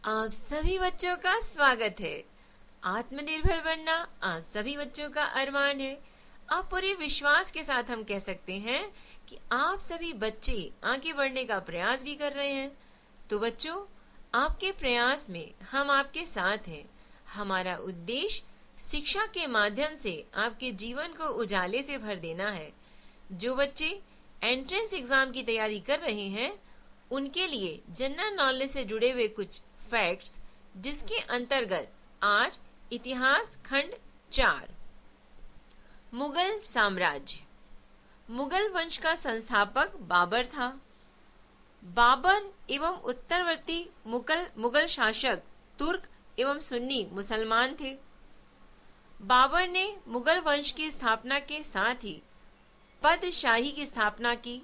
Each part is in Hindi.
आप सभी बच्चों का स्वागत है। आत्मनिर्भर बनना आप सभी बच्चों का अरमान है। आप पूरे विश्वास के साथ हम कह सकते हैं कि आप सभी बच्चे आगे बढ़ने का प्रयास भी कर रहे हैं। तो बच्चों, आपके प्रयास में हम आपके साथ हैं। हमारा उद्देश्य शिक्षा के माध्यम से आपके जीवन को उजाले से भर देना है। जो बच्चे एंट्रेंस एग्जाम की तैयारी कर रहे हैं, उनके लिए जनरल नॉलेज से जुड़े हुए कुछ फैक्ट्स, जिसके अंतर्गत आज इतिहास खंड 4 मुगल साम्राज्य। मुगल वंश का संस्थापक बाबर था। बाबर एवं उत्तरवर्ती मुगल शासक तुर्क एवं सुन्नी मुसलमान थे। बाबर ने मुगल वंश की स्थापना के साथ ही पदशाही की स्थापना की,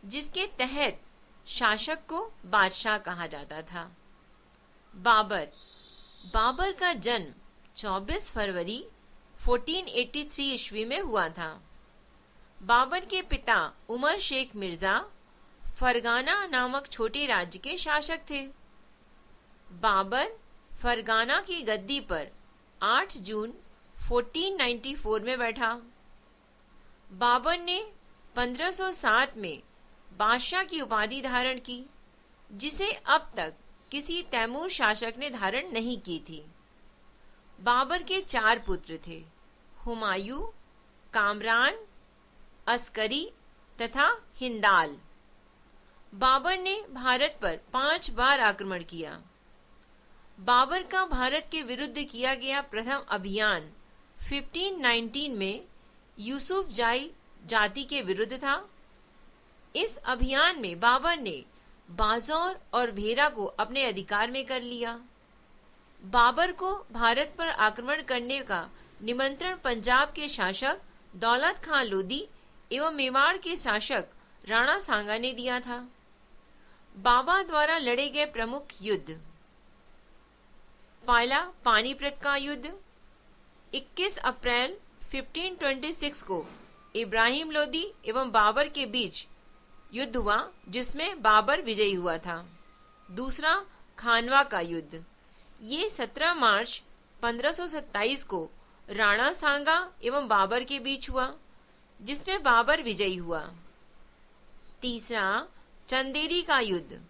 जिसके तहत शासक को बादशाह कहा जाता था। बाबर का जन्म 24 फरवरी 1483 ईस्वी में हुआ था। बाबर के पिता उमर शेख मिर्जा फरगाना नामक छोटे राज्य के शासक थे। बाबर फरगाना की गद्दी पर 8 जून 1494 में बैठा। बाबर ने 1507 में बादशाह की उपाधि धारण की, जिसे अब तक किसी तैमूर शासक ने धारण नहीं की थी। बाबर के 4 पुत्र थे, हुमायूं, कामरान, अस्करी तथा हिंदाल। बाबर ने भारत पर 5 बार आक्रमण किया। बाबर का भारत के विरुद्ध किया गया प्रथम अभियान 1519 में यूसुफ जाई जाति के विरुद्ध था। इस अभियान में बाबर ने बाजौर और भेरा को अपने अधिकार में कर लिया। बाबर को भारत पर आक्रमण करने का निमंत्रण पंजाब के शासक दौलत खां लोदी एवं मेवाड़ के शासक राणा सांगा ने दिया था। बाबर द्वारा लड़े गए प्रमुख युद्ध: पहला पानीपत का युद्ध 21 अप्रैल 1526 को इब्राहिम लोदी एवं बाबर के बीच युद्ध हुआ, जिसमें बाबर विजयी हुआ था। दूसरा खानवा का युद्ध, ये 17 मार्च 1527 को राणा सांगा एवं बाबर के बीच हुआ, जिसमें बाबर विजयी हुआ। तीसरा चंदेरी का युद्ध,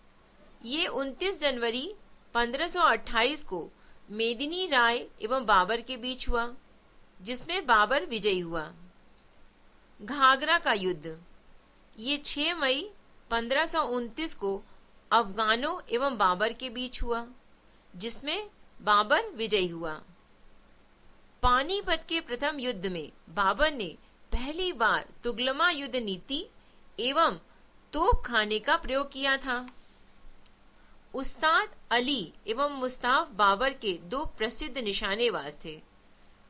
ये 29 जनवरी 1528 को मेदिनी राय एवं बाबर के बीच हुआ, जिसमें बाबर विजयी हुआ। घाघरा का युद्ध, ये 6 मई 1529 को अफगानों एवं बाबर के बीच हुआ, जिसमें बाबर विजयी हुआ। पानीपत के प्रथम युद्ध में बाबर ने पहली बार तुगलमा युद्ध नीति एवं तोप खाने का प्रयोग किया था। उस्ताद अली एवं मुस्ताफ बाबर के 2 प्रसिद्ध निशानेबाज थे,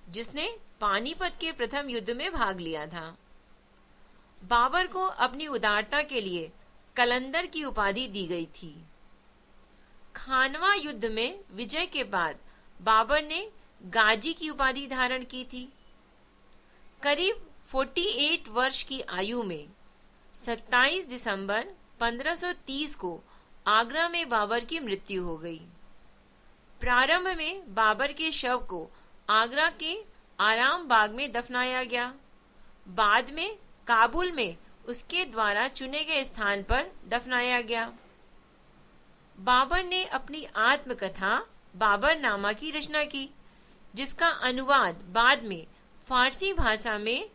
जिसने पानीपत के प्रथम युद्ध में भाग लिया था। बाबर को अपनी उदारता के लिए कलंदर की उपाधि दी गई थी। खानवा युद्ध में विजय के बाद बाबर ने गाजी की उपाधि धारण की थी। करीब 48 वर्ष की आयु में 27 दिसंबर 1530 को आगरा में बाबर की मृत्यु हो गई। प्रारंभ में बाबर के शव को आगरा के आराम बाग में दफनाया गया। बाद में काबुल में उसके द्वारा चुने गए स्थान पर दफनाया गया। बाबर ने अपनी आत्मकथा बाबरनामा की रचना की, जिसका अनुवाद बाद में फारसी भाषा में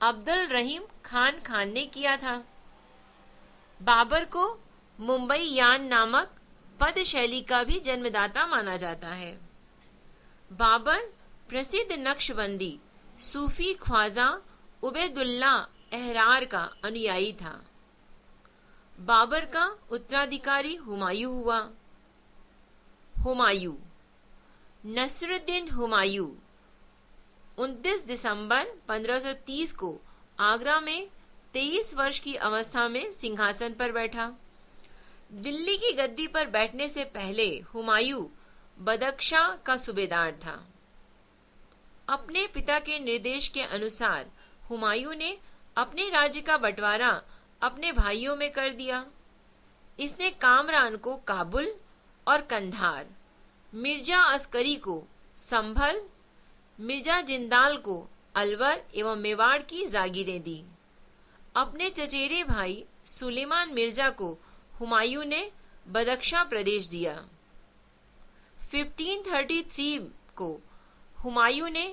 अब्दुल रहीम खान ने किया था। बाबर को मुंबई यान नामक पद शैली का भी जन्मदाता माना जाता है। बाबर प्रसिद्ध नक्शबंदी सूफी ख्वाजा उबैदुल्ला एहरार का अनुयायी था। बाबर का उत्तराधिकारी हुमायूं हुआ। हुमायूं नसरुद्दीन हुमायूं 29 दिसंबर 1530 को आगरा में 23 वर्ष की अवस्था में सिंहासन पर बैठा। दिल्ली की गद्दी पर बैठने से पहले हुमायूं बदख्शां का सूबेदार था। अपने पिता के निर्देश के अनुसार हुमायूं ने अपने राज्य का बंटवारा अपने भाइयों में कर दिया। इसने कामरान को काबुल और कंधार मिर्जा अस्करी को संभल, मिर्जा जिंदाल को अलवर एवं मेवाड़ की जागीरें दी। अपने चचेरे भाई सुलेमान मिर्जा को हुमायूं ने बदख्शां प्रदेश दिया। 1533 को हुमायूं ने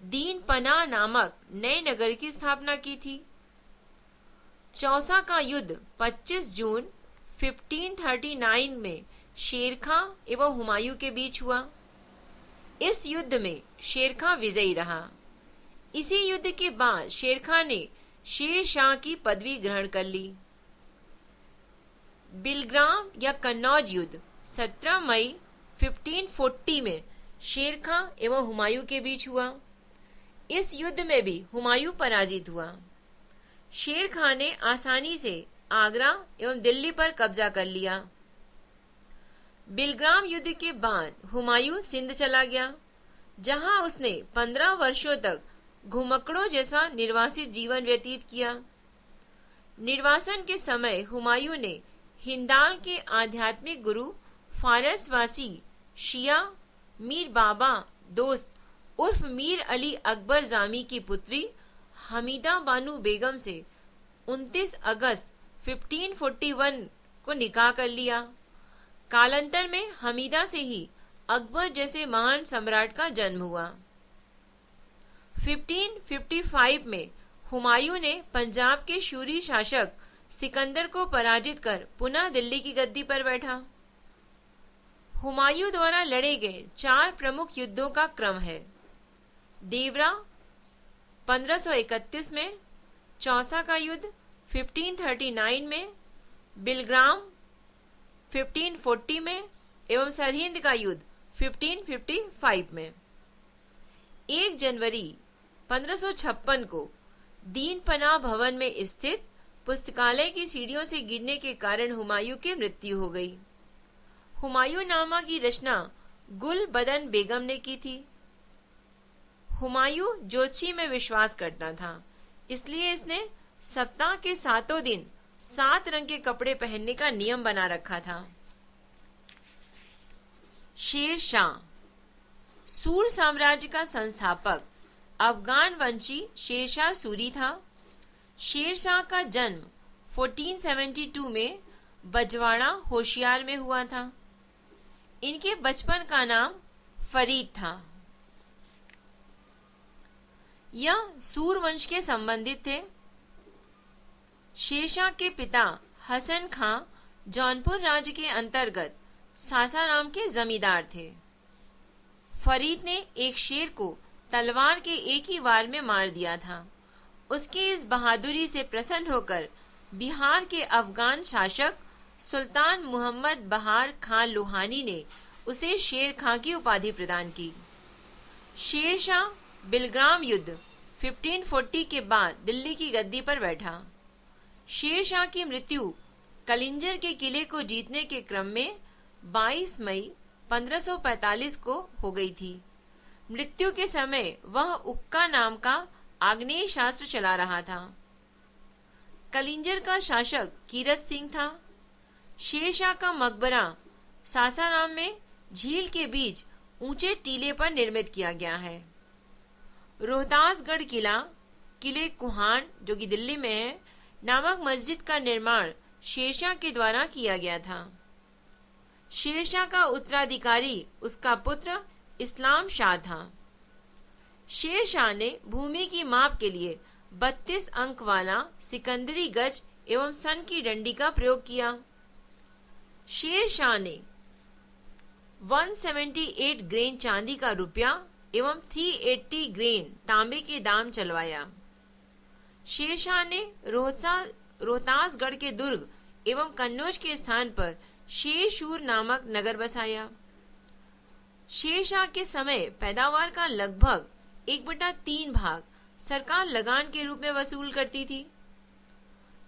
दीन पनाह नामक नए नगर की स्थापना की थी। चौसा का युद्ध 25 जून 1539 में शेरखां एवं हुमायूं के बीच हुआ। इस युद्ध में शेरखां विजयी रहा। इसी युद्ध के बाद शेरखां ने शेर शाह की पदवी ग्रहण कर ली। बिलग्राम या कन्नौज युद्ध 17 मई 1540 में शेरखां एवं हुमायूं के बीच हुआ। इस युद्ध में भी हुमायूं पराजित हुआ। शेर खां ने आसानी से आगरा एवं दिल्ली पर कब्जा कर लिया। बिलग्राम युद्ध के बाद हुमायूं सिंध चला गया, जहां उसने 15 वर्षों तक घुमक्कड़ों जैसा निर्वासित जीवन व्यतीत किया। निर्वासन के समय हुमायूं ने हिंदाल के आध्यात्मिक गुरु फारसवासी शिया मीर बाबा दोस्त उर्फ मीर अली अकबर जामी की पुत्री हमीदा बानू बेगम से 29 अगस्त 1541 को निकाह कर लिया। कालांतर में हमीदा से ही अकबर जैसे महान सम्राट का जन्म हुआ। 1555 में हुमायूं ने पंजाब के शूरी शासक सिकंदर को पराजित कर पुनः दिल्ली की गद्दी पर बैठा। हुमायूं द्वारा लड़े गए 4 प्रमुख युद्धों का क्रम है। देवरा 1531 में, चौसा का युद्ध 1539 में, बिलग्राम 1540 में एवं सरहिंद का युद्ध 1555 में। 1 जनवरी 1556 को दीन पनाह भवन में स्थित पुस्तकालय की सीढ़ियों से गिरने के कारण हुमायूं की मृत्यु हो गई। हुमायूं नामा की रचना गुल बदन बेगम ने की थी। हुमायूं ज्योतिषी में विश्वास करता था, इसलिए इसने सप्ताह के 7 दिन 7 रंग के कपड़े पहनने का नियम बना रखा था। शेर शाह सूर साम्राज्य का संस्थापक अफगान वंशी शेरशाह सूरी था। शेरशाह का जन्म 1472 में बजवाड़ा होशियार में हुआ था। इनके बचपन का नाम फरीद था। यह सूर वंश के संबंधित थे। शेरशाह के पिता हसन खां जौनपुर राज्य के अंतर्गत सासाराम के जमींदार थे। फरीद ने एक शेर को तलवार के एक ही वार में मार दिया था। उसकी इस बहादुरी से प्रसन्न होकर बिहार के अफगान शासक सुल्तान मोहम्मद बहार खान लोहानी ने उसे शेर खां की उपाधि प्रदान की। शेरशाह बिलग्राम युद्ध 1540 के बाद दिल्ली की गद्दी पर बैठा। शेरशाह की मृत्यु कलिंजर के किले को जीतने के क्रम में 22 मई 1545 को हो गई थी। मृत्यु के समय वह उक्का नाम का आग्नेय शास्त्र चला रहा था। कलिंजर का शासक कीरत सिंह था। शेरशाह का मकबरा सासाराम में झील के बीच ऊंचे टीले पर निर्मित किया गया है। रोहतासगढ़ किला, किले कुहान जो कि दिल्ली में है, नामक मस्जिद का निर्माण शेरशाह के द्वारा किया गया था। शेरशाह का उत्तराधिकारी उसका पुत्र इस्लाम शाह था। शेरशाह ने भूमि की माप के लिए 32 अंक वाला सिकंदरी गज एवं सन की डंडी का प्रयोग किया। शेरशाह ने 178 ग्रेन चांदी का रुपया एवं 380 ग्रेन तांबे के दाम चलवाया। शेरशाह ने रोहतासगढ़ के दुर्ग एवं कन्नौज के स्थान पर शेरशूर नामक नगर बसाया। शेरशाह के समय पैदावार का लगभग 1/3 भाग सरकार लगान के रूप में वसूल करती थी।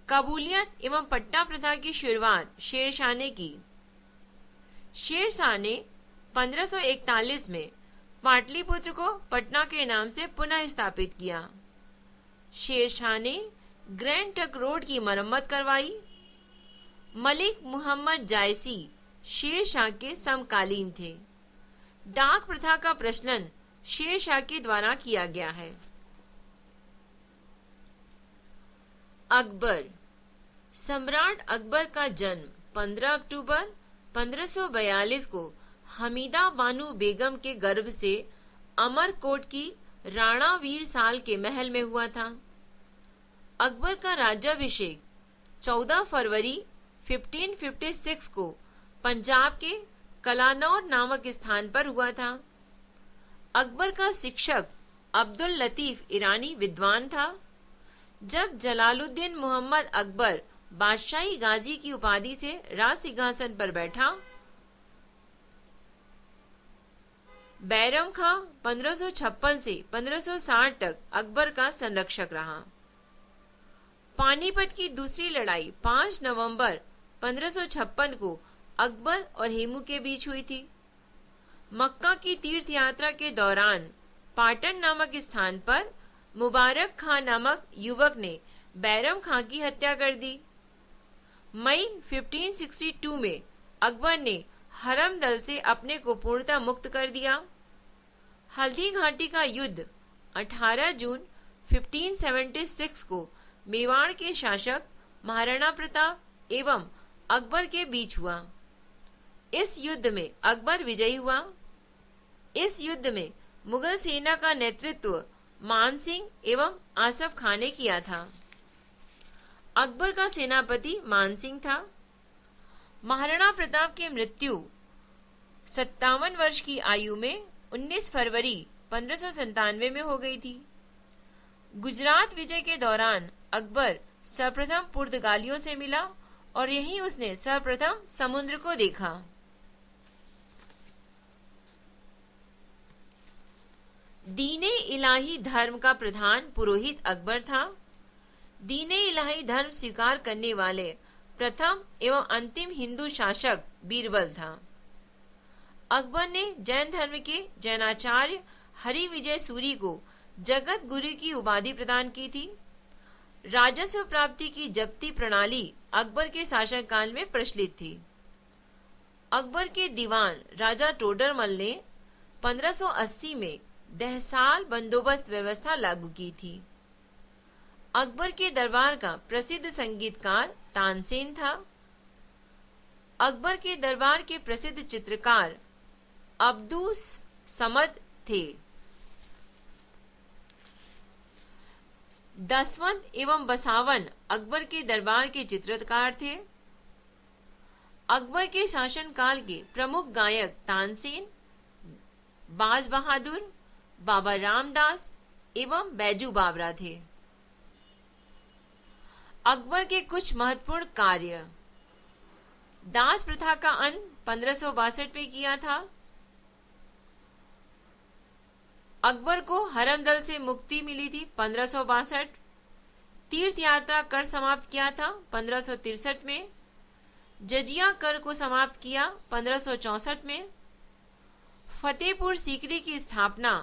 कबूलियत एवं पट्टा प्रथा की शुरुआत शेरशाह ने की। शेरशाह ने 1541 में पाटलिपुत्र को पटना के नाम से पुनः स्थापित किया। शेरशाह ने ग्रैंड ट्रंक रोड की मरम्मत करवाई। मलिक मुहम्मद जायसी शेरशाह के समकालीन थे। डाक प्रथा का प्रचलन शेर शाह के द्वारा किया गया है। अकबर। सम्राट अकबर का जन्म 15 अक्टूबर 1542 को हमीदा बानो बेगम के गर्भ से अमरकोट की राणा वीर साल के महल में हुआ था। अकबर का राज्याभिषेक 14 फरवरी 1556 को पंजाब के कलानौर नामक स्थान पर हुआ था। अकबर का शिक्षक अब्दुल लतीफ ईरानी विद्वान था। जब जलालुद्दीन मोहम्मद अकबर बादशाही गाजी की उपाधि से राज सिंहासन पर बैठा, बैरम खां 1556 से 1560 तक अकबर का संरक्षक रहा। पानीपत की दूसरी लड़ाई 5 नवंबर 1556 को अकबर और हेमू के बीच हुई थी। मक्का की तीर्थ यात्रा के दौरान पाटन नामक स्थान पर मुबारक खां नामक युवक ने बैरम खां की हत्या कर दी। मई 1562 में अकबर ने हरम दल से अपने को पूर्णतः मुक्त कर दिया। हल्दी घाटी का युद्ध 18 जून 1576 को मेवाड़ के शासक महाराणा प्रताप एवं अकबर के बीच हुआ। इस युद्ध में अकबर विजयी हुआ। इस युद्ध में मुगल सेना का नेतृत्व मान सिंह एवं आसफ खां ने किया था। अकबर का सेनापति मान सिंह था। महाराणा प्रताप की मृत्यु 57 वर्ष की आयु में 19 फरवरी 1597 में हो गई थी। गुजरात विजय के दौरान अकबर सर्वप्रथम पुर्तगालियों से मिला और यहीं उसने सर्वप्रथम समुद्र को देखा। दीने इलाही धर्म का प्रधान पुरोहित अकबर था। दीने इलाही धर्म स्वीकार करने वाले प्रथम एवं अंतिम हिंदू शासक बीरबल था। अकबर ने जैन धर्म के जैनाचार्य हरि विजय सूरी को जगत गुरु की उपाधि प्रदान की थी। राजस्व प्राप्ति की जब्ती प्रणाली अकबर के शासनकाल में प्रचलित थी। अकबर के दीवान राजा टोडरमल ने 1580 में दहसाल बंदोबस्त व्यवस्था लागू की थी। अकबर के दरबार का प्रसिद्ध संगीतकार तानसेन था। अकबर के दरबार के प्रसिद्ध चित्रकार अब्दुस समद थे। दसवंत एवं बसावन अकबर के दरबार के चित्रकार थे। अकबर के शासनकाल के प्रमुख गायक तानसेन, बाज बहादुर, बाबा रामदास एवं बैजू बावरा थे। अकबर के कुछ महत्वपूर्ण कार्य: दास प्रथा का अंत 1562 में किया था। अकबर को हरम दल से मुक्ति मिली थी 1562। तीर्थ यात्रा कर समाप्त किया था 1563 में। जजिया कर को समाप्त किया 1564 में। फतेहपुर सीकरी की स्थापना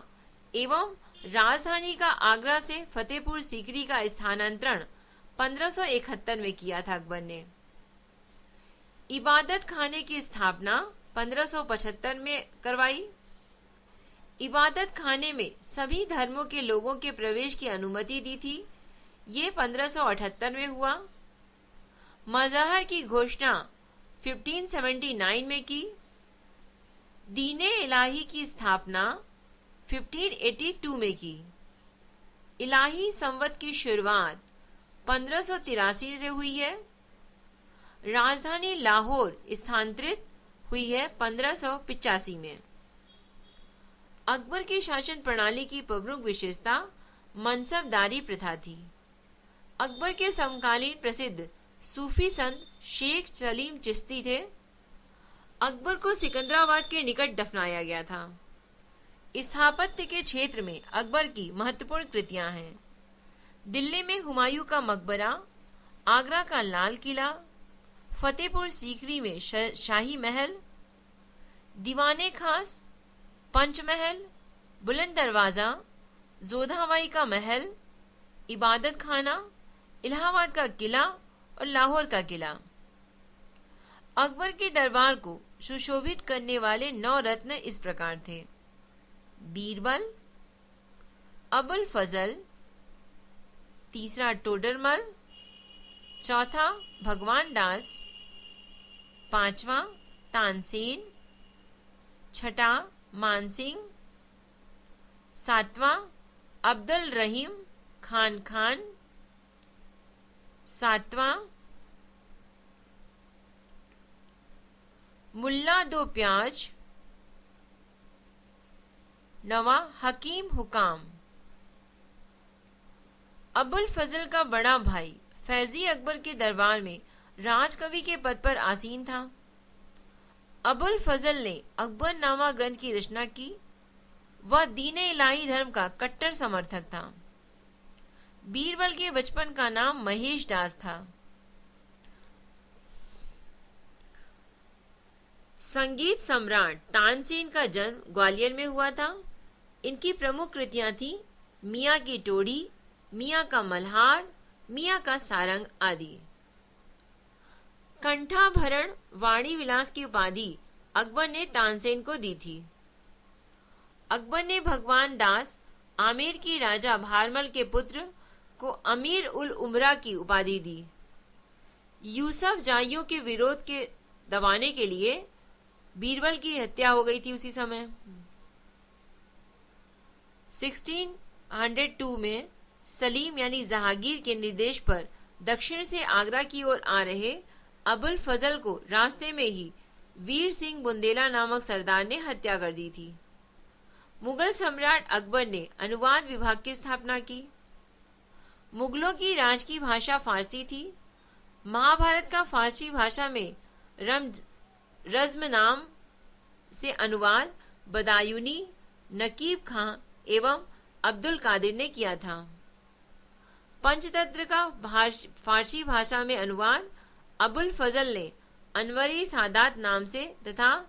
एवं राजधानी का आगरा से फतेहपुर सीकरी का स्थानांतरण 1571 में किया था अकबर ने। इबादत खाने की स्थापना 1575 में करवाई। इबादत खाने में सभी धर्मों के लोगों के प्रवेश की अनुमति दी थी। ये 1578 में हुआ। मजहर की घोषणा 1579 में की। दीने इलाही की स्थापना 1582 में की। इलाही संवत की शुरुआत 1583 से हुई है। राजधानी लाहौर स्थानांतरित हुई है 1585 में। अकबर की शासन प्रणाली की प्रमुख विशेषता मनसबदारी प्रथा थी। अकबर के समकालीन प्रसिद्ध सूफी संत शेख सलीम चिश्ती थे। अकबर को सिकंदराबाद के निकट दफनाया गया था। स्थापत्य के क्षेत्र में अकबर की महत्वपूर्ण कृतियां हैं। दिल्ली में हुमायूं का मकबरा, आगरा का लाल किला, फतेहपुर सीकरी में शाही महल, दीवाने खास, पंचमहल, बुलंद दरवाजा, जोधाबाई का महल, इबादत खाना, इलाहाबाद का किला और लाहौर का किला। अकबर के दरबार को सुशोभित करने वाले 9 रत्न इस प्रकार थे: बीरबल, अबुल फजल, तीसरा टोडरमल, चौथा भगवान दास, पांचवा तानसेन, छठा मानसिंह, सातवां अब्दुल रहीम खान, सातवां मुल्ला दो प्याज, नवा हकीम हुकाम। अबुल फजल का बड़ा भाई फैजी अकबर के दरबार में राजकवि के पद पर आसीन था। अबुल फजल ने अकबरनामा ग्रंथ की रचना की। वह दीन इलाही धर्म का कट्टर समर्थक था। बीरबल के बचपन का नाम महेश दास था। संगीत सम्राट तानसेन का जन्म ग्वालियर में हुआ था। इनकी प्रमुख कृतियां थी मियाँ की टोड़ी, मियाँ का मल्हार, मियाँ का सारंग आदि। कंठाभरण वाणी विलास की उपाधि अकबर ने तानसेन को दी थी। अकबर ने भगवान दास आमेर की राजा भारमल के पुत्र को अमीर उल उमरा की उपाधि दी। यूसुफ जाइयों के विरोध के दबाने के लिए बीरबल की हत्या हो गई थी उसी समय। 1602 में सलीम यानी जहांगीर के निर्देश पर दक्षिण से आगरा की ओर आ रहे अबुल फजल को रास्ते में ही वीर सिंह बुंदेला नामक सरदार ने हत्या कर दी थी। मुगल सम्राट अकबर ने अनुवाद विभाग की स्थापना की। मुगलों की राज की भाषा फारसी थी। महाभारत का फारसी भाषा में रज्म नाम से अनुवाद बदायूनी, नकीब खां एवं अब्दुल कादिर ने किया था। पंचतंत्र का फारसी भाषा में अनुवाद अबुल फजल ने अनवरी सादात नाम से तथा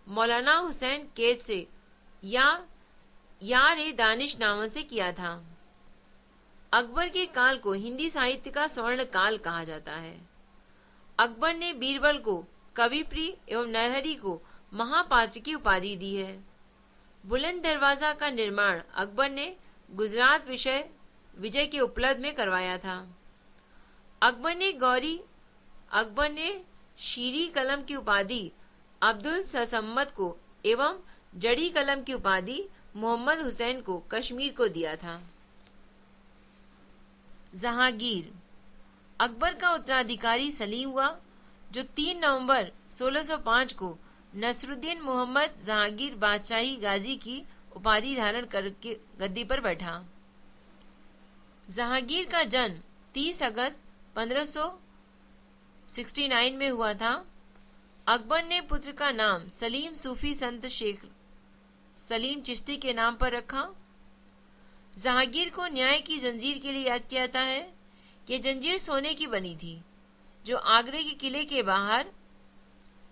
मौलाना हुसैन कैद से यार ए दानिश नामों से किया था। अकबर के काल को हिंदी साहित्य का स्वर्ण काल कहा जाता है। अकबर ने बीरबल को कविप्रिय एवं नरहरि को महापात्र की उपाधि दी है। बुलंद दरवाजा का निर्माण अकबर ने गुजरात विजय के उपलब्ध में करवाया था। अकबर ने शीरी कलम की उपाधि अब्दुल ससम्मत को एवं जड़ी कलम की उपाधि मोहम्मद हुसैन को कश्मीर को दिया था। जहांगीर अकबर का उत्तराधिकारी सलीम हुआ, जो 3 नवंबर 1605 को नसरुद्दीन मोहम्मद जहांगीर बादशाही गाजी की उपाधि धारण करके गद्दी पर बैठा। जहांगीर का जन्म 30 अगस्त 1569 में हुआ था। अकबर ने पुत्र का नाम सलीम सूफी संत शेख सलीम चिश्ती के नाम पर रखा। जहांगीर को न्याय की जंजीर के लिए याद किया जाता है। ये जंजीर सोने की बनी थी, जो आगरे के किले के बाहर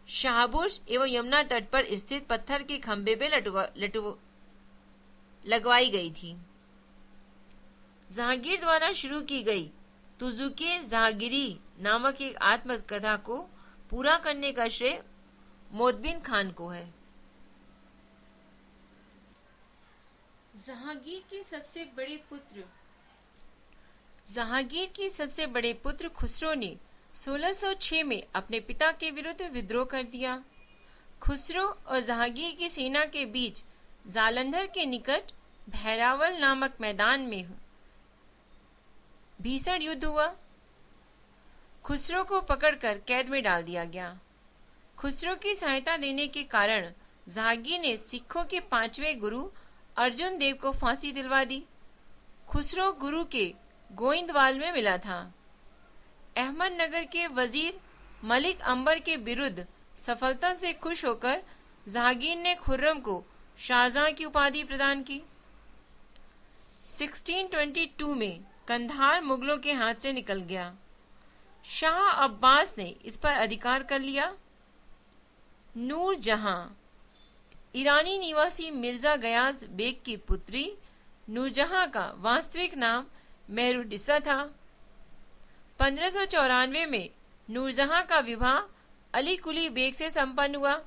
शाहबुर्ज एवं यमुना तट पर स्थित पत्थर के खंभे पे लगवाई गई थी। जहांगीर द्वारा शुरू की गई तुजुके जहांगीरी नामक एक आत्मकथा को पूरा करने का श्रेय मोदबिन खान को है। जहांगीर के सबसे बड़े पुत्र खुसरो ने 1606 में अपने पिता के विरुद्ध विद्रोह कर दिया। खुसरो और जहांगीर की सेना के बीच जालंधर के निकट भैरावल नामक मैदान में भीषण युद्ध हुआ। खुसरो को पकड़कर कैद में डाल दिया गया। खुसरो की सहायता देने के कारण जहांगीर ने सिखों के 5वें गुरु अर्जुन देव को फांसी दिलवा दी। खुसरो गुरु के गोइंदवाल में मिला था। अहमदनगर के वजीर मलिक अंबर के विरुद्ध सफलता से खुश होकर जहांगीर ने खुर्रम को शाहजहां की उपाधि प्रदान की। 1622 में कंधार मुगलों के हाथ से निकल गया। शाह अब्बास ने इस पर अधिकार कर लिया। नूरजहां ईरानी निवासी मिर्जा गयाज बेग की पुत्री नूरजहां का वास्तविक नाम मेहरुनिसा था। 1594 में नूरजहां का विवाह अली कुली बेग से संपन्न हुआ।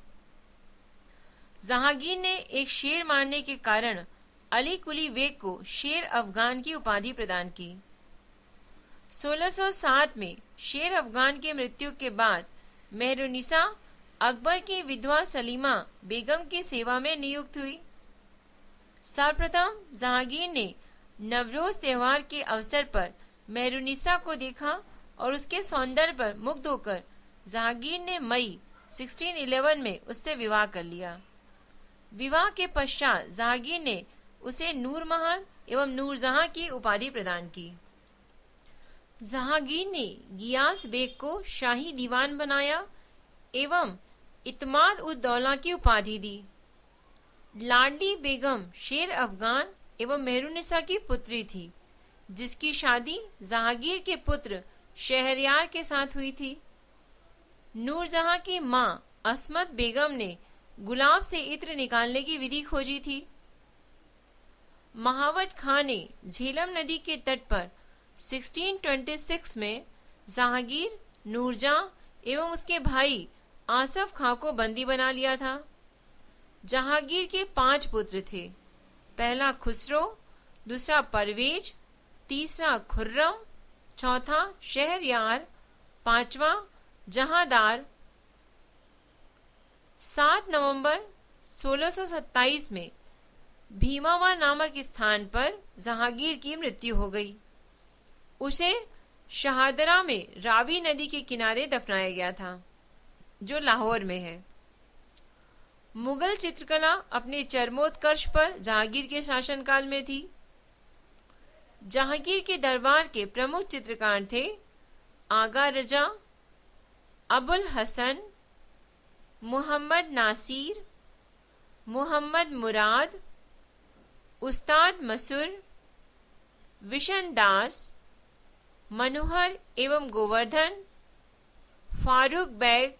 जहांगीर ने एक शेर मारने के कारण अली कुली बेग को शेर अफगान की उपाधि प्रदान की। 1607 में शेर अफगान की मृत्यु के बाद मेहरुनिसा अकबर की विधवा सलीमा बेगम की सेवा में नियुक्त हुई। सर्वप्रथम जहांगीर ने नवरोज त्योहार के अवसर पर मेहरुनिसा को देखा और उसके सौंदर्य पर मुग्ध होकर जहांगीर ने मई 1611 में उससे विवाह कर लिया। विवाह के पश्चात जहांगीर ने उसे नूरमहल एवं नूरजहां की उपाधि प्रदान की। जहांगीर ने गियास बेग को शाही दीवान बनाया एवं इत्माद उद दौला की उपाधि दी। लाडली बेगम शेर अफगान एवं मेहरुनिसा की पुत्री थी, जिसकी शादी जहांगीर के पुत्र शहरयार के साथ हुई थी। नूरजहां की मां असमत बेगम ने गुलाब से इत्र निकालने की विधि खोजी थी। महावत खां ने झेलम नदी के तट पर 1626 में जहांगीर, नूरजहां एवं उसके भाई आसफ खां को बंदी बना लिया था। जहांगीर के 5 पुत्र थे। पहला खुसरो, दूसरा परवेज, तीसरा खुर्रम, चौथा शहरयार, 5वां जहांदार। 7 नवंबर 1627 में भीमावा नामक स्थान पर जहांगीर की मृत्यु हो गई। उसे शहादरा में रावी नदी के किनारे दफनाया गया था, जो लाहौर में है। मुगल चित्रकला अपने चरमोत्कर्ष पर जहांगीर के शासनकाल में थी। जहांगीर के दरबार के प्रमुख चित्रकार थे आगा रजा, अबुल हसन, मोहम्मद नासिर, मोहम्मद मुराद, उस्ताद मसूर, विशन दास, मनोहर एवं गोवर्धन, फारूक बैग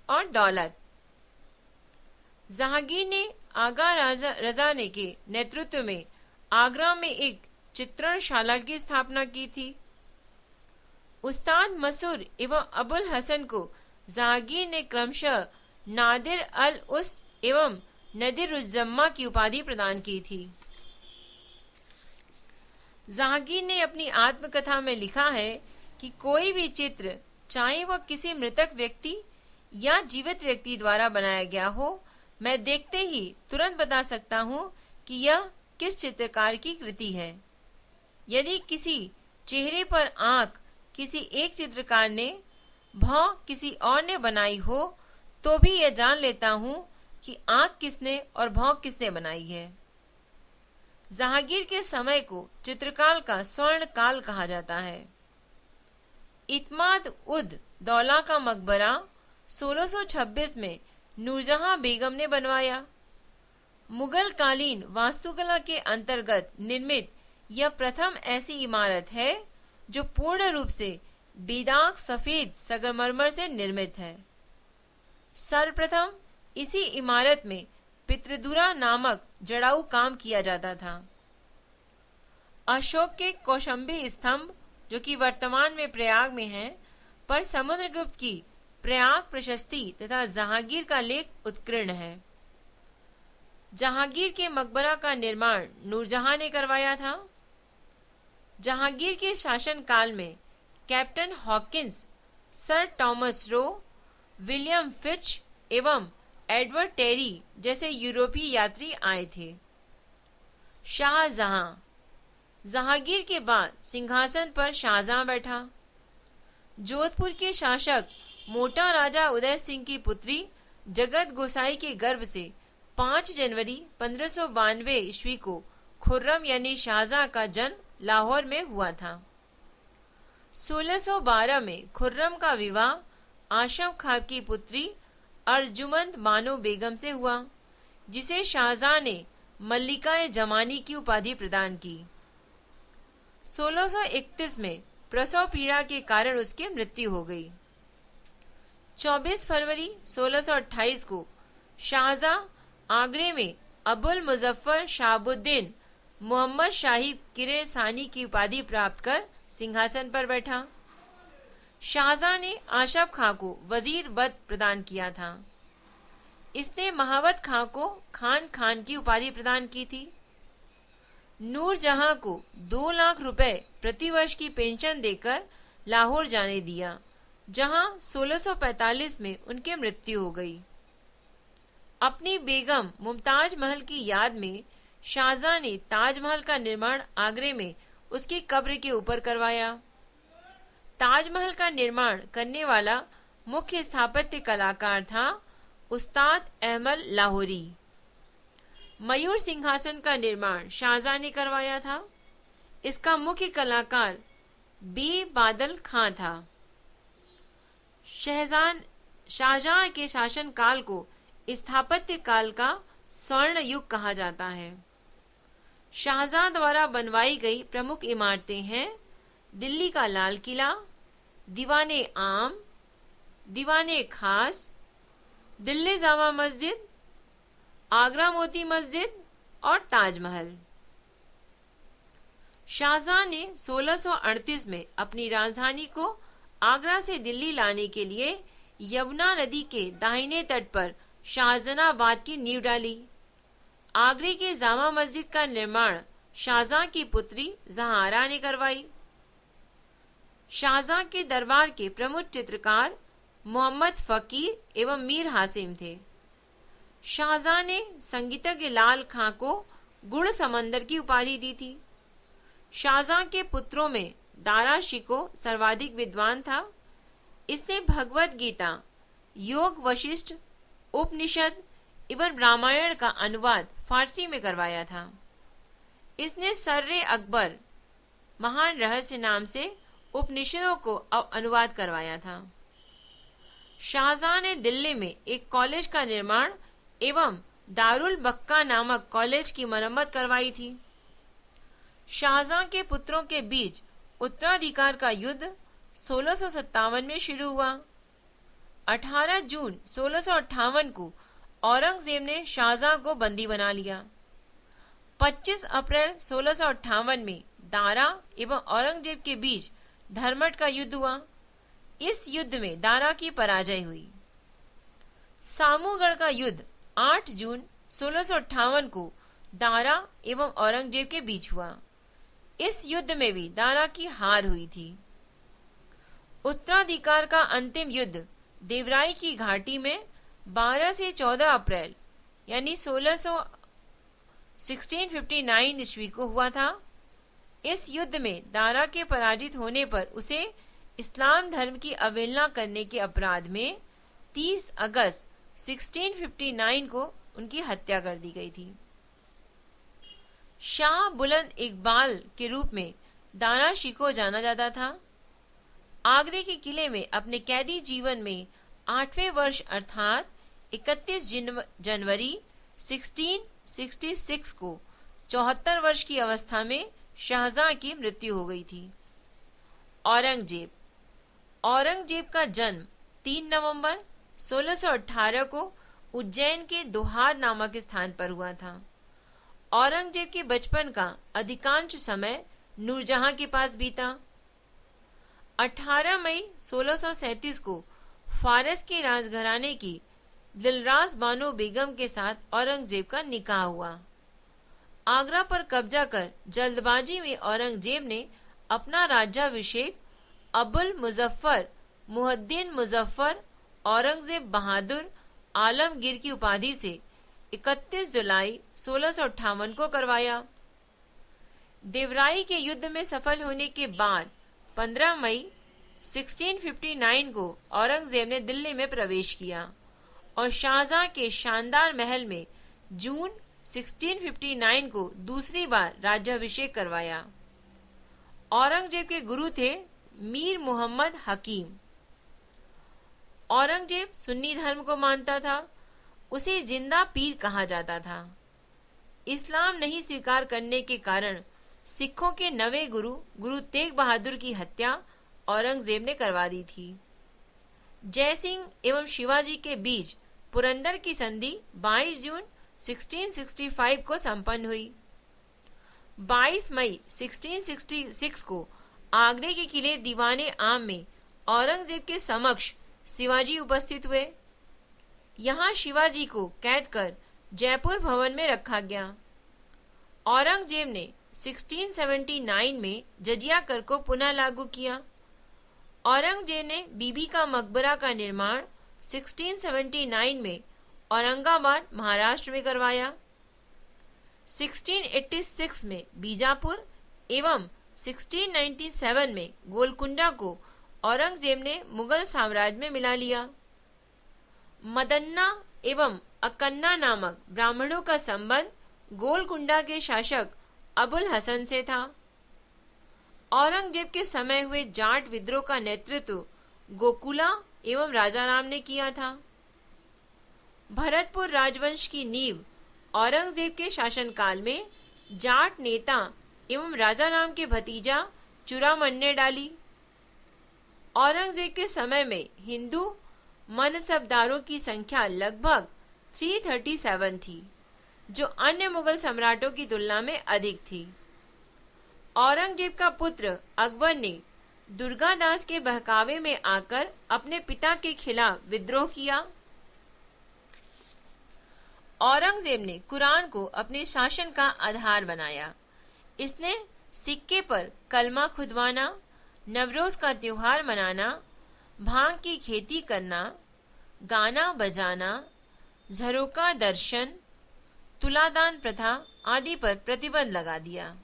और दौलत। जहांगीर ने आगा रजा ने के नेतृत्व में आगरा में एक चित्रणशाला की स्थापना की थी। उस्ताद मसूर एवं अबुल हसन को जहांगीर ने क्रमशः नादिर अल उस एवं नदिरुज्जम्मा की उपाधि प्रदान की थी। जहांगीर ने अपनी आत्मकथा में लिखा है कि कोई भी चित्र, चाहे वह किसी मृतक व्यक्ति या जीवित व्यक्ति द्वारा बनाया गया हो, मैं देखते ही तुरंत बता सकता हूँ कि यह किस चित्रकार की कृति है। यदि किसी चेहरे पर आंख किसी एक चित्रकार ने, भौं किसी और ने बनाई हो, तो भी यह जान लेता हूँ कि आंख किसने और भौं किसने बनाई है। जहांगीर के समय को चित्रकाल का स्वर्ण काल कहा जाता है। इत्माद उद दौला का मकबरा 1626 में नूरजहां बेगम ने बनवाया। मुगल कालीन वास्तुकला के अंतर्गत निर्मित यह प्रथम ऐसी इमारत है जो पूर्ण रूप से बेदाग सफेद संगमरमर से निर्मित है। सर्वप्रथम इसी इमारत में पितृदुरा नामक जड़ाऊ काम किया जाता था। अशोक के कौशंबी स्तंभ, जो कि वर्तमान में प्रयाग में है, पर समुद्रगुप्त की प्रयाग प्रशस्ति तथा जहांगीर का लेख उत्कीर्ण है। जहांगीर के मकबरा का निर्माण नूरजहां ने करवाया था। जहांगीर के शासन काल में captain Hawkins, sir Thomas Roe, William Fitch एवं एडवर्ड टेरी जैसे यूरोपीय यात्री आए थे। शाहजहां, जहांगीर के बाद सिंहासन पर शाहजहां बैठा। जोधपुर के शासक मोटा राजा उदय सिंह की पुत्री जगत गोसाई के गर्भ से 5 जनवरी 1592 ईस्वी को खुर्रम यानी शाहजहां का जन्म लाहौर में हुआ था। 1612 में खुर्रम का विवाह आशम खां की पुत्री अर्जुमंद बानो बेगम से हुआ, जिसे शाहजहां ने मल्लिका जमानी की उपाधि प्रदान की। 1631 में प्रसव पीड़ा के कारण उसकी मृत्यु हो गई। 24 फरवरी 1628 को शाहजहां आगरे में अबुल मुजफ्फर शाहबुद्दीन मोहम्मद शाही किरे सानी की उपाधि प्राप्त कर सिंहासन पर बैठा। शाहजहां ने आशफ खां को वजीर पद प्रदान किया था। इसने महावत खां को खान खान की उपाधि प्रदान की थी। नूरजहां को 2 लाख रुपए प्रतिवर्ष की पेंशन देकर लाहौर जाने दिया, जहां 1645 में उनकी मृत्यु हो गई। अपनी बेगम मुमताज महल की याद में शाहजहां ने ताजमहल का निर्माण आगरे में उसकी कब्र के ऊपर करवाया। ताजमहल का निर्माण करने वाला मुख्य स्थापत्य कलाकार था उस्ताद अहमद लाहौरी। मयूर सिंहासन का निर्माण शाहजहां ने करवाया था। इसका मुख्य कलाकार बी बादल खां था। शाहजहां के शासन काल को स्थापत्य काल का स्वर्ण युग कहा जाता है। शाहजहां द्वारा बनवाई गई प्रमुख इमारतें हैं दिल्ली का लाल किला, दीवाने आम, दीवाने खास, दिल्ली जामा मस्जिद, आगरा मोती मस्जिद और ताजमहल। शाहजहां ने 1638 में अपनी राजधानी को आगरा से दिल्ली लाने के लिए यमुना नदी के दाहिने तट पर शाहजहानाबाद की नींव डाली। आगरे के जामा मस्जिद का निर्माण शाहजहां की पुत्री जहारा ने करवाई। शाहजहां के दरबार के प्रमुख चित्रकार मोहम्मद फकीर एवं मीर हासिम थे। शाहजहां ने संगीतज्ञ लाल खां को गुण समंदर की उपाधि दी थी। शाहजहां के पुत्रों में दारा शिकोह सर्वाधिक विद्वान था। इसने भगवत गीता, योग वशिष्ठ, उपनिषद एवं रामायण का अनुवाद फारसी में करवाया था। इसने सर्रे अकबर महान रहस्य नाम से उपनिषदों को अनुवाद करवाया था। शाहजहां ने दिल्ली में एक कॉलेज का निर्माण एवं दारुल बक्का नामक कॉलेज की मरम्मत करवाई थी। शाहजहां के पुत्रों के बीच उत्तराधिकार का युद्ध 1657 में शुरू हुआ। 18 जून 1658 को औरंगजेब ने शाहजहां को बंदी बना लिया। 25 अप्रैल 1658 में दारा एवं औरंगजेब के बीच धर्मट का युद्ध हुआ। इस युद्ध में दारा की पराजय हुई। सामूगढ़ का युद्ध 8 जून 1658 को दारा एवं औरंगजेब के बीच हुआ। इस युद्ध में भी दारा की हार हुई थी। उत्तराधिकार का अंतिम युद्ध देवराई की घाटी में 12 से 14 अप्रैल यानी 1659 ईस्वी को हुआ था। इस युद्ध में दारा के पराजित होने पर उसे इस्लाम धर्म की अवहेलना करने के अपराध में 30 अगस्त 1659 को उनकी हत्या कर दी गई थी। शाह बुलंद इकबाल के रूप में दारा शिकोह जाना जाता था। आगरे के किले में अपने कैदी जीवन में 8वें वर्ष अर्थात 31 जनवरी 1666 को 74 वर्ष की अवस्था में शाहजहां की मृत्यु हो गई थी। औरंगजेब का जन्म 3 नवंबर 1618 को उज्जैन के दोहाद नामक स्थान पर हुआ था। औरंगजेब के बचपन का अधिकांश समय नूरजहां के पास बीता। 18 मई 1637 को फारस के राजघराने की दिलरास बानो बेगम के साथ औरंगजेब का निकाह हुआ। आगरा पर कब्जा कर जल्दबाजी में औरंगजेब ने अपना राज्याभिषेक अबुल मुजफ्फर मुहद्दीन मुजफ्फर औरंगजेब बहादुर आलमगीर की उपाधि से 31 जुलाई 1658 को करवाया। देवराई के युद्ध में सफल होने के बाद 15 मई 1659 को औरंगजेब ने दिल्ली में प्रवेश किया और शाहजहां के शानदार महल में जून 1659 को दूसरी बार राज्याभिषेक करवाया। औरंगजेब के गुरु थे मीर मोहम्मद हकीम। औरंगजेब सुन्नी धर्म को मानता था। उसे जिंदा पीर कहा जाता था। इस्लाम नहीं स्वीकार करने के कारण सिखों के नवे गुरु तेग बहादुर की हत्या औरंगजेब ने करवा दी थी। जय सिंह एवं शिवाजी के बीच पुरंदर की संधि 22 जून 1665 को संपन्न हुई। 22 मई 1666 को आगरे के किले दीवाने आम में औरंगजेब के समक्ष शिवाजी उपस्थित हुए। यहाँ शिवाजी को कैद कर जयपुर भवन में रखा गया। औरंगजेब ने 1679 में जजिया कर को पुनः लागू किया। औरंगजेब ने बीबी का मकबरा का निर्माण 1679 में औरंगाबाद महाराष्ट्र में करवाया। 1686 में बीजापुर एवं 1697 में गोलकुंडा को औरंगजेब ने मुगल साम्राज्य में मिला लिया। मदन्ना एवं अकन्ना नामक ब्राह्मणों का संबंध गोलकुंडा के शासक अबुल हसन से था। औरंगजेब के समय हुए जाट विद्रोह का नेतृत्व गोकुला एवं राजाराम ने किया था। भरतपुर राजवंश की नींव औरंगजेब के शासनकाल में जाट नेता एवं राजाराम के भतीजा चूड़ामन ने डाली। औरंगजेब के समय में हिंदू मनसबदारों की संख्या लगभग 337 थी, जो अन्य मुगल सम्राटों की तुलना में अधिक थी। औरंगजेब का पुत्र अकबर ने दुर्गादास के बहकावे में आकर अपने पिता के खिलाफ विद्रोह किया। औरंगजेब ने कुरान को अपने शासन का आधार बनाया। इसने सिक्के पर कलमा खुदवाना, नवरोज का त्योहार मनाना, भांग की खेती करना, गाना बजाना, झरोका दर्शन, तुलादान प्रथा आदि पर प्रतिबंध लगा दिया।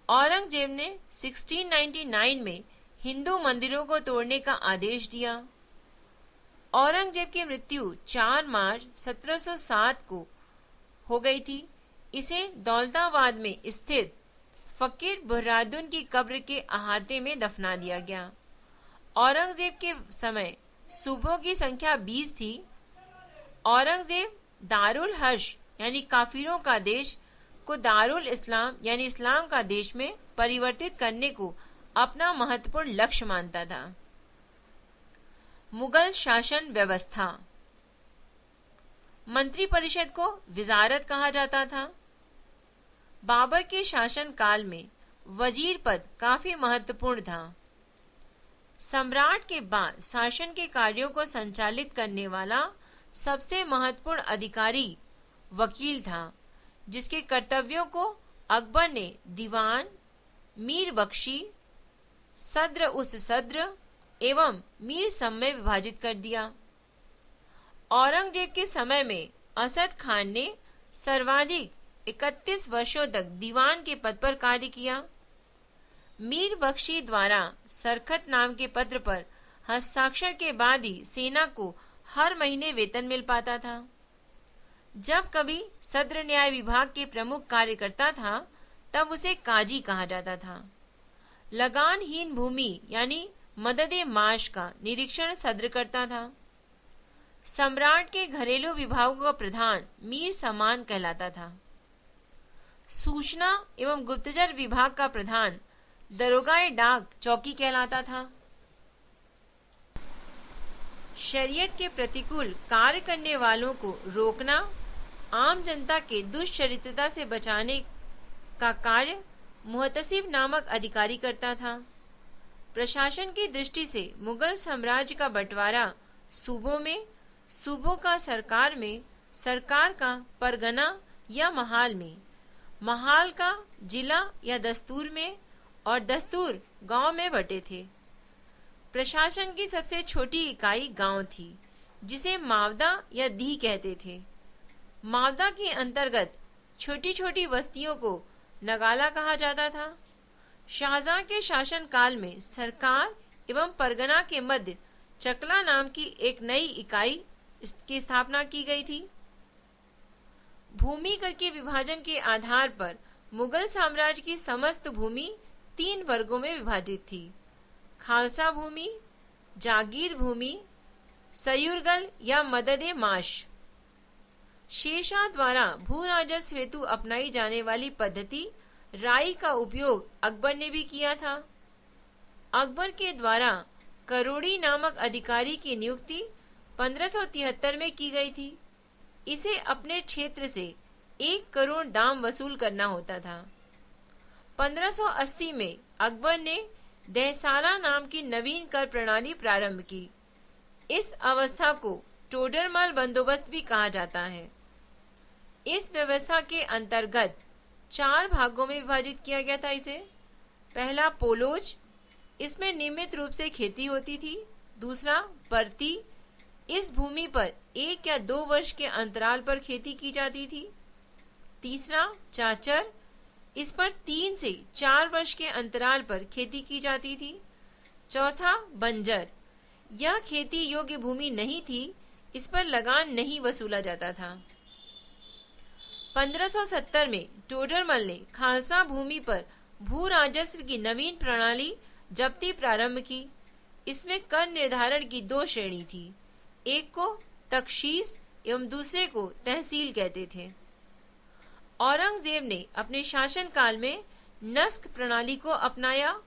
औरंगजेब ने 1699 में हिंदू मंदिरों को तोड़ने का आदेश दिया। औरंगजेब की मृत्यु 4 मार्च 1707 को हो गई थी। इसे दौलताबाद में स्थित फकीर बुरहानुद्दीन की कब्र के अहाते में दफना दिया गया। औरंगजेब के समय सूबों की संख्या 20 थी। औरंगजेब दारुल हर्ष यानी काफिरों का देश को दारुल इस्लाम यानी इस्लाम का देश में परिवर्तित करने को अपना महत्वपूर्ण लक्ष्य मानता था। मुगल शासन व्यवस्था। मंत्रिपरिषद को विजारत कहा जाता था। बाबर के शासन काल में वजीर पद काफी महत्वपूर्ण था। सम्राट के बाद शासन के कार्यों को संचालित करने वाला सबसे महत्वपूर्ण अधिकारी वकील था, जिसके कर्तव्यों को अकबर ने दीवान, मीर बख्शी, सद्र उस सद्र एवं मीर सम में विभाजित कर दिया। औरंगजेब के समय में असद खान ने सर्वाधिक 31 वर्षों तक दीवान के पद पर कार्य किया। मीर बख्शी द्वारा सरखत नाम के पत्र पर हस्ताक्षर के बाद ही सेना को हर महीने वेतन मिल पाता था। जब कभी सद्र न्याय विभाग के प्रमुख कार्य करता था, तब उसे काजी कहा जाता था। लगानहीन भूमि यानी मददे माश का निरीक्षण सद्र करता था। सम्राट के घरेलू विभागों का प्रधान मीर समान कहलाता था। सूचना एवं गुप्तचर विभाग का प्रधान दरोगाए डाक चौकी कहलाता था। शरीयत के प्रतिकूल कार्य करने वालों को रोकना, आम जनता के दुष्चरित्रता से बचाने का कार्य मुहतसिब नामक अधिकारी करता था। प्रशासन की दृष्टि से मुगल साम्राज्य का बंटवारा सूबों में, सूबों का सरकार में, सरकार का परगना या महाल में, महाल का जिला या दस्तूर में और दस्तूर गांव में बटे थे। प्रशासन की सबसे छोटी इकाई गांव थी, जिसे मावदा या दी कहते थे। मावदा के अंतर्गत छोटी छोटी बस्तियों को नगाला कहा जाता था। शाहजहां के शासन काल में सरकार एवं परगना के मध्य चकला नाम की एक नई इकाई की स्थापना की गई थी। भूमि कर के विभाजन के आधार पर मुगल साम्राज्य की समस्त भूमि 3 वर्गों में विभाजित थी: खालसा भूमि, जागीर भूमि, सयूरगल या मददे माश। शेरशाह द्वारा भू राजस्व हेतु अपनाई जाने वाली पद्धति राई का उपयोग अकबर ने भी किया था। अकबर के द्वारा करोड़ी नामक अधिकारी की नियुक्ति 1573 में की गई थी। इसे अपने क्षेत्र से 1 करोड़ दाम वसूल करना होता था। 1580 में अकबर ने दहसाला नाम की नवीन कर प्रणाली प्रारंभ की। इस अवस्था को टोडरमल बंदोबस्त भी कहा जाता है। इस व्यवस्था के अंतर्गत 4 भागों में विभाजित किया गया था इसे। पहला पोलोज, इसमें नियमित रूप से खेती होती थी। दूसरा पर्ती, इस भूमि पर 1 या 2 वर्ष के अंतराल पर खेती की जाती थी। तीसरा चाचर, इस पर 3 से 4 वर्ष के अंतराल पर खेती की जाती थी। चौथा बंजर, यह खेती योग्य भूमि नहीं थी, इस पर लगान नहीं वसूला जाता था। 1570 में टोडरमल ने खालसा भूमि पर भू राजस्व की नवीन प्रणाली जब्ती प्रारंभ की। इसमें कर निर्धारण की 2 श्रेणी थी, एक को तख्शीस एवं दूसरे को तहसील कहते थे। औरंगजेब ने अपने शासनकाल में नस्क प्रणाली को अपनाया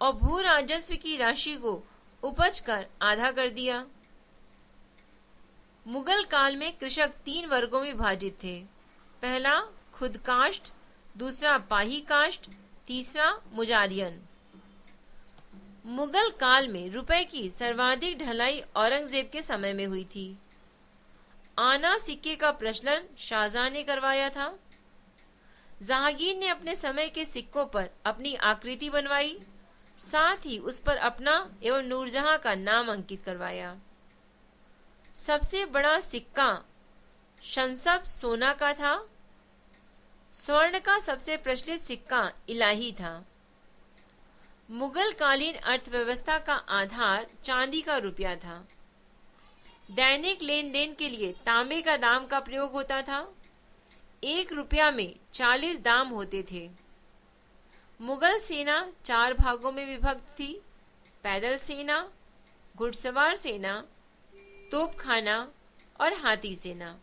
और भू राजस्व की राशि को उपज कर आधा कर दिया। मुगल काल में कृषक 3 वर्गों में विभाजित थे। पहला खुद काष्ठ, दूसरा पाही काष्ठ, तीसरा मुजारियन। मुगल काल में रुपए की सर्वाधिक ढलाई औरंगजेब के समय में हुई थी। आना सिक्के का प्रचलन शाहजहां ने करवाया था। जहांगीर ने अपने समय के सिक्कों पर अपनी आकृति बनवाई, साथ ही उस पर अपना एवं नूरजहां का नाम अंकित करवाया। सबसे बड़ा सिक्का शंसब सोना का था। स्वर्ण का सबसे प्रचलित सिक्का इलाही था। मुगल कालीन अर्थव्यवस्था का आधार चांदी का रुपया था। दैनिक लेन देन के लिए तांबे का दाम का प्रयोग होता था। 1 रुपया में 40 दाम होते थे। मुगल सेना 4 भागों में विभक्त थी, पैदल सेना, घुड़सवार सेना, तोपखाना और हाथी सेना।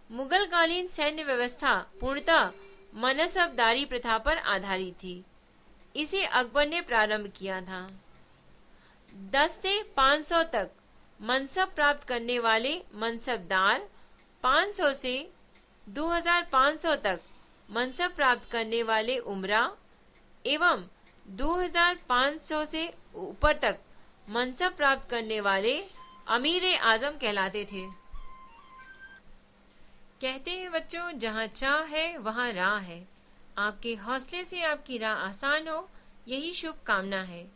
मुगल कालीन सैन्य व्यवस्था पूर्णतः मनसबदारी प्रथा पर आधारित थी। इसे अकबर ने प्रारंभ किया था। 10 से 500 तक मनसब प्राप्त करने वाले मनसबदार, 500 से 2500 तक मनसब प्राप्त करने वाले उमरा एवं 2500 से ऊपर तक मनसब प्राप्त करने वाले अमीर आजम कहलाते थे। कहते हैं बच्चों, जहाँ चाह है वहाँ राह है। आपके हौसले से आपकी राह आसान हो, यही शुभ कामना है।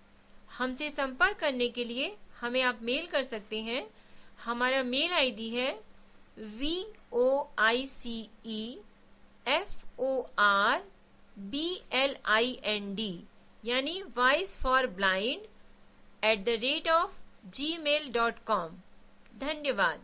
हमसे संपर्क करने के लिए हमें आप मेल कर सकते हैं। हमारा मेल आईडी है voiceforblind यानी voiceforblind@gmail.com। धन्यवाद।